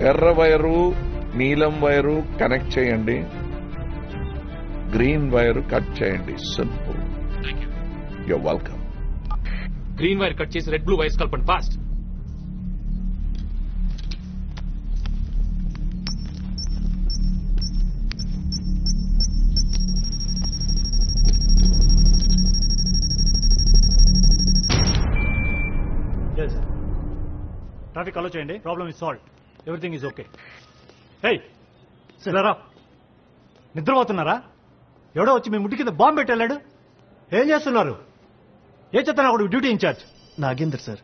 ఎర్ర వైరు నీలం wire connect చేయండి, గ్రీన్ వైర్ కట్ చేయండి. Simple. You're welcome. Green wire cut చేసి రెడ్ బ్లూ వైర్స్ కలపండి ఫాస్ట్. ట్రాఫిక్ అలో చేయండి. Problem is solve. Everything is okay. Hey సరేరా, నిద్రపోతున్నారా? ఎవడో వచ్చి మీ ముట్టి కింద బాంబు పెట్టి వెళ్ళాడు. ఏం చేస్తున్నారు? ఏ చెప్తాను అక్కడ డ్యూటీ ఇన్ఛార్జ్? నాగేందర్ సార్.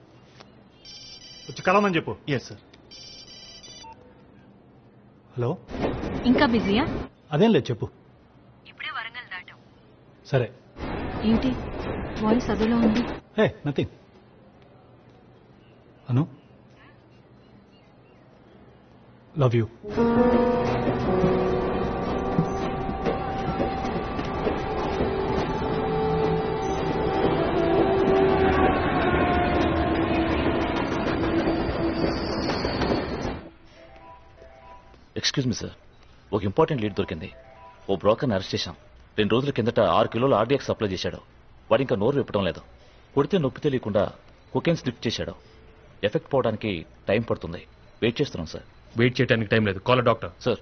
వచ్చి కలమని చెప్పు. Yes sir. హలో, ఇంకా బిజీయా? అదేం లేదు, చెప్పు. ఇప్పుడే వరంగల్ దాటాం. సరే. ఏంటి వాయిస్ అదోలా ఉంది? Hey nothing. Anu, love you. Excuse me sir, ఒక ఇంపార్టెంట్ లీడ్ దొరికింది. ఓ బ్రోకర్ని అరెస్ట్ చేశాం. 2 రోజుల కిందట 6 కిలోల ఆర్డీఎక్స్ సప్లై చేశాడు. వాడు ఇంకా నోరు విప్పడం లేదు. కొడితే నొప్పి తెలియకుండా కొకైన్ స్లిప్ చేశాడు. ఎఫెక్ట్ పోవడానికి టైం పడుతుంది. వెయిట్ చేస్తున్నాం సార్. వెయిట్ చేయడానికి టైం లేదు. Call doctor. సార్,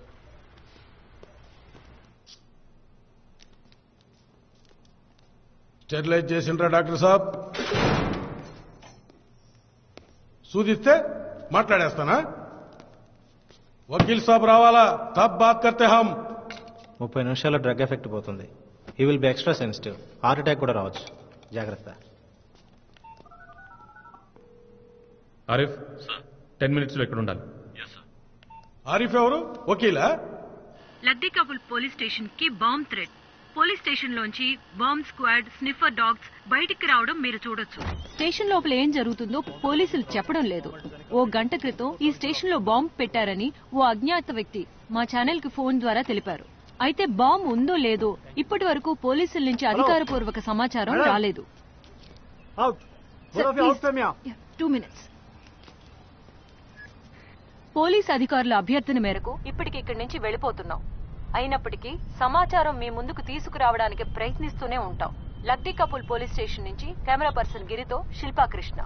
స్టెరిలైజ్ చేసిండ్రా డాక్టర్ సాబ్? సూదిస్తే మాట్లాడేస్తానా? వకీల్ సాబ్ రావాలా? తబ్ బాత్ కర్తే హమ్. 30 నిమిషాల్లో డ్రగ్ ఎఫెక్ట్ పోతుంది. He will be extra sensitive. Heart attack కూడా రావచ్చు. జాగ్రత్త. ఆరిఫ్ 10 minutes లో ఎక్కడ ఉండాలి? ఆరిఫ్ ఎవరు? వకీలా? లద్దికబుల్ పోలీస్ స్టేషన్ కి బాంబ్ థ్రెట్. పోలీస్ స్టేషన్ లోంచి బాంబ్ స్క్వాడ్, స్నిఫర్ డాగ్స్ బయటికి రావడం మీరు చూడొచ్చు. స్టేషన్ లోపల ఏం జరుగుతుందో పోలీసులు చెప్పడం లేదు. ఓ గంట క్రితం ఈ స్టేషన్ లో బాంబ్ పెట్టారని ఓ అజ్ఞాత వ్యక్తి మా ఛానల్ కి ఫోన్ ద్వారా తెలిపారు. అయితే బాంబ్ ఉందో లేదో ఇప్పటి వరకు పోలీసుల నుంచి అధికారపూర్వక సమాచారం రాలేదు. 2 minutes. పోలీస్ అధికారుల అభ్యర్థన మేరకు ఇప్పటికి ఇక్కడి నుంచి వెళ్లిపోతున్నాం. అయినప్పటికీ సమాచారం మీ ముందుకు తీసుకురావడానికి ప్రయత్నిస్తూనే ఉంటాం. లక్డీ కపూల్ పోలీస్ స్టేషన్ నుంచి కెమెరా పర్సన్ గిరితో Shilpa Krishna.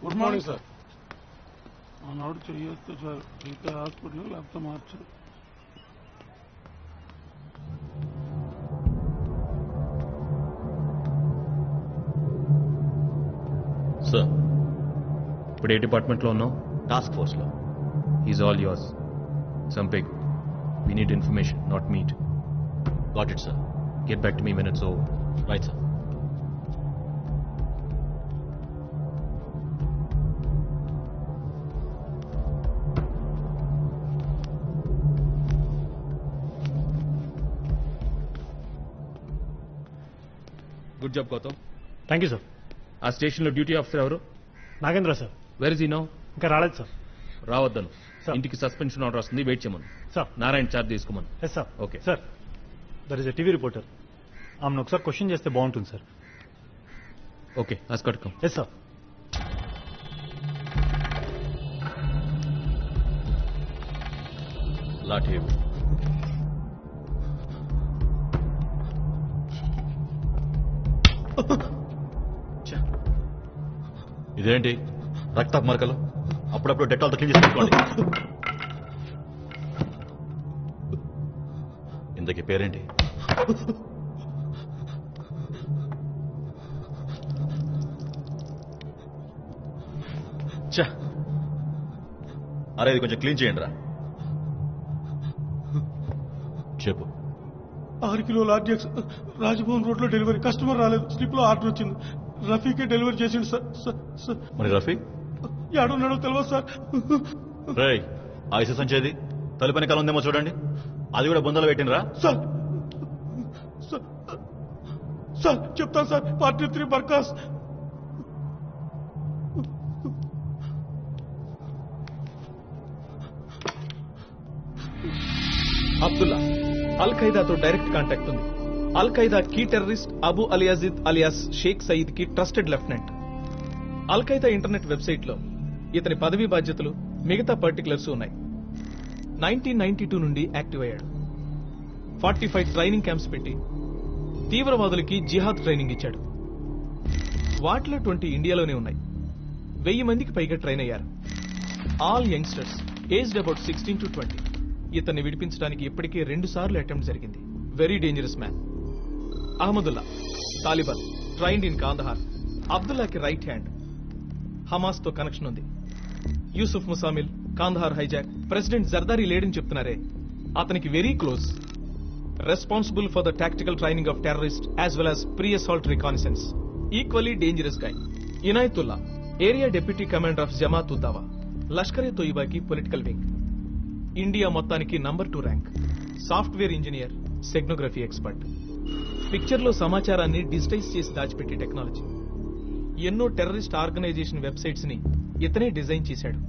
Good morning sir. ఆనాడు చెయ్యొచ్చు సార్. ఇంకా హాస్పిటల్ లేకపోతే మార్చరు. సార్, ఇప్పుడు ఏ డిపార్ట్మెంట్లో ఉన్నావు? టాస్క్ ఫోర్స్లో. Is all yours. సంపిగ్, we need information, not meet. Got it sir. Get back to me when it's over. Right sir. Good job Gautam. Thank you sir. ఆ స్టేషన్లో డ్యూటీ ఆఫీసర్ ఎవరు? Nagendra sir. Where is he now? ఇంకా రాలేదు sir. రావద్దను. Sir. ఇంటికి suspension order వస్తుంది. Wait చేయమను. Sir. Narayana charge తీసుకోమను. Yes sir. Okay sir, there is a TV reporter. ఆమెను ఒకసారి క్వశ్చన్ చేస్తే బాగుంటుంది సార్. ఓకే, ఆస్కట్కం. Yes sir. లాఠీ. ఇదేంటి రక్తపు మరకలు? అప్పుడప్పుడు డెటాల్తో క్లీన్ చేసుకోండి. ఇంతకీ పేరేంటి? అరే ఇది కొంచెం క్లీన్ చేయండి రా. చెప్పు. 6 కిలోల ఆర్డీఎక్స్ రాజ్భవన్ రోడ్ లో డెలివరీ. కస్టమర్ రాలేదు. స్లిప్ లో ఆర్డర్ వచ్చింది. రఫీకే డెలివరీ చేసిండు సార్. మరి రఫీ ఏడున్నాడో తెలియదు సార్. రేయ్, ఐసీ సంచేది తలుపని కాలం ఉందేమో చూడండి. అది కూడా బొందలు పెట్టినరా? సార్ సార్ చెప్తాను సార్. పార్టీ 3 బర్కాస్. అబ్దుల్లా అల్ ఖైదాతో డైరెక్ట్ కాంటాక్ట్ ఉంది. అల్ ఖైదా కీ టెర్రరిస్ట్ అబు అలియాజిద్ అలియాస్ షేక్ సయీద్ కి trusted lieutenant. Al Qaeda internet website లో ఇతని పదవీ బాధ్యతలు, మిగతా పర్టికులర్స్ ఉన్నాయి. 1992 నుండి యాక్టివ్ అయ్యాడు. 45 ట్రైనింగ్ క్యాంప్స్ పెట్టి తీవ్రవాదులకి జిహాద్ ట్రైనింగ్ ఇచ్చాడు. వాటిలో 20 ఇండియాలోనే ఉన్నాయి. 1000 మందికి పైగా ట్రైన్ అయ్యారు. All youngsters aged about 16 to 20. ఇతన్ని విడిపించడానికి ఇప్పటికే 2 సార్లు అటెంప్ట్ జరిగింది. Very dangerous man. Ahmadullah Taliban, trained in Kandahar. అబ్దుల్లాకి రైట్ హ్యాండ్. హమాస్ తో కనెక్షన్ ఉంది. యూసుఫ్ ముసామిల్ కాందహార్ హైజాక్ ప్రెసిడెంట్ జర్దారీ లేడని చెప్తున్నారే, అతనికి very close. Responsible for the tactical training of terrorist as well as pre assault reconnaissance. Equally dangerous guy. Inayatullah area deputy commander of Jamaat Uddawa, Lashkare తోయిబాకి political wing. India మొత్తానికి number 2 rank. Software engineer, steganography expert. Picture లో సమాచారాన్ని digitise చేసి దాచిపెట్టే technology. ఎన్నో terrorist organisation websites ని ఇతనే design చేశాడు.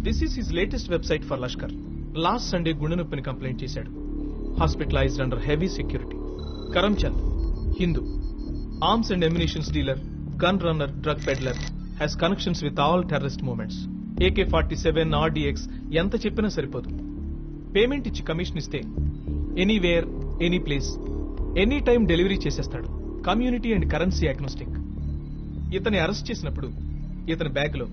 This is his latest website for Lashkar. Last Sunday గుండె నొప్పిని కంప్లైంట్ చేశాడు. Hospitalised under heavy security. Karamchand Hindu, arms and ammunitions dealer, gun runner, drug peddler, has connections with all terrorist movements. AK-47, RDX ఎంత చెప్పినా సరిపోదు. Payment ఇచ్చి commission ఇస్తే anywhere, any place, any time delivery చేసేస్తాడు. Community and currency agnostic. ఇతన్ని arrest చేసినప్పుడు ఇతని bag లో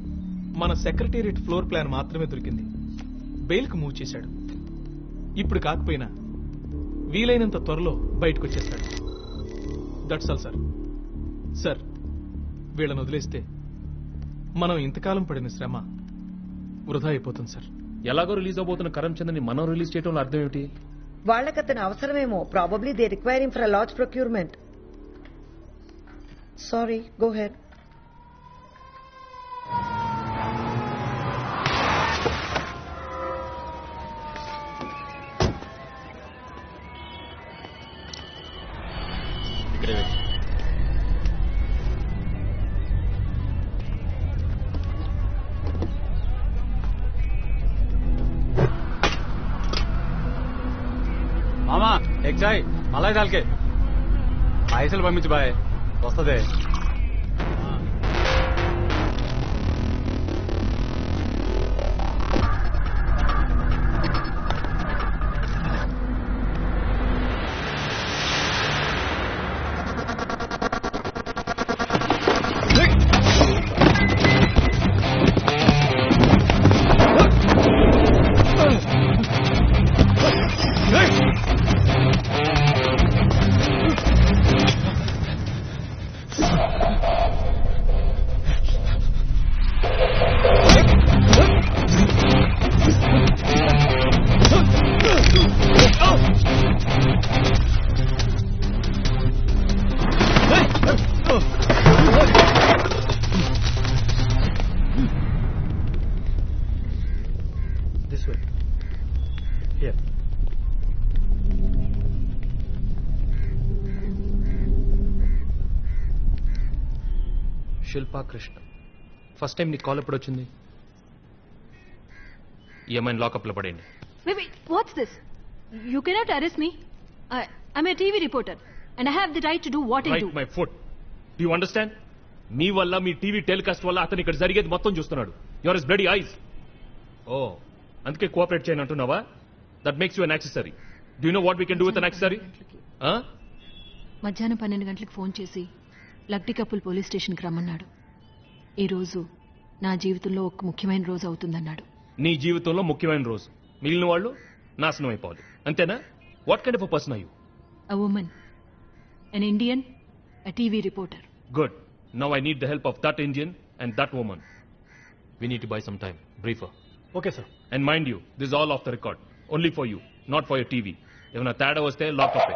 మన సెక్రటేరియట్ ఫ్లోర్ ప్లాన్ మాత్రమే దొరికింది. బెయిల్ కు మూవ్ చేశాడు. ఇప్పుడు కాకపోయినా వీలైనంత త్వరలో బయటకు వచ్చేస్తాడు. That's all sir. సార్, వీళ్ళని వదిలేస్తే మనం ఇంతకాలం పడిన శ్రమ వృధా అయిపోతుంది సార్. ఎలాగో రిలీజ్ అవబోతున్న కరమ్చంద్ని మనం రిలీజ్ చేయడంలో అర్థం ఏమిటి? వాళ్ళకి అతని అవసరమేమో. Probably they require him for a large procurement. Sorry, go ahead. మామా ఎగ్ చాయ్ మలాయి దాల్కే పైసలు పంపించు బాయ్, వస్తుంది. This way. Here. Shilpa Krishna, first time నీ కాల్ ఎప్పుడు వచ్చింది? ఏమైనా లాకప్ లో పడేయండి. Wait, what's this? You cannot arrest me. I'm a TV reporter and I have the right to do what I do. Right my foot. Do you understand? మీ వల్ల, మీ TV telecast వల్ల అతను ఇక్కడ జరిగేది మొత్తం చూస్తున్నాడు. Your is bloody eyes. ఓ, అందుకే కోఆపరేట్ చేయను అంటున్నావా? That makes you an accessory. Do you know what we can do with an accessory? మధ్యాహ్నం 12 గంటలకు ఫోన్ చేసి లక్టికప్పుల్ పోలీస్ స్టేషన్కి రమ్మన్నాడు. ఈ రోజు నా జీవితంలో ఒక ముఖ్యమైన రోజు అవుతుందన్నాడు. నీ జీవితంలో ముఖ్యమైన రోజు, మిగిలిన వాళ్ళు నాశనం అయిపోవాలి, అంతేనా? What kind of a person are you? A woman, an Indian, a TV reporter. Good. Now I need the help of that Indian and that woman. We need to buy some time. Briefer. Okay sir. And mind you, this is all off the record. Only for you, not for your TV. ఏమైనా తేడా వస్తే lock up.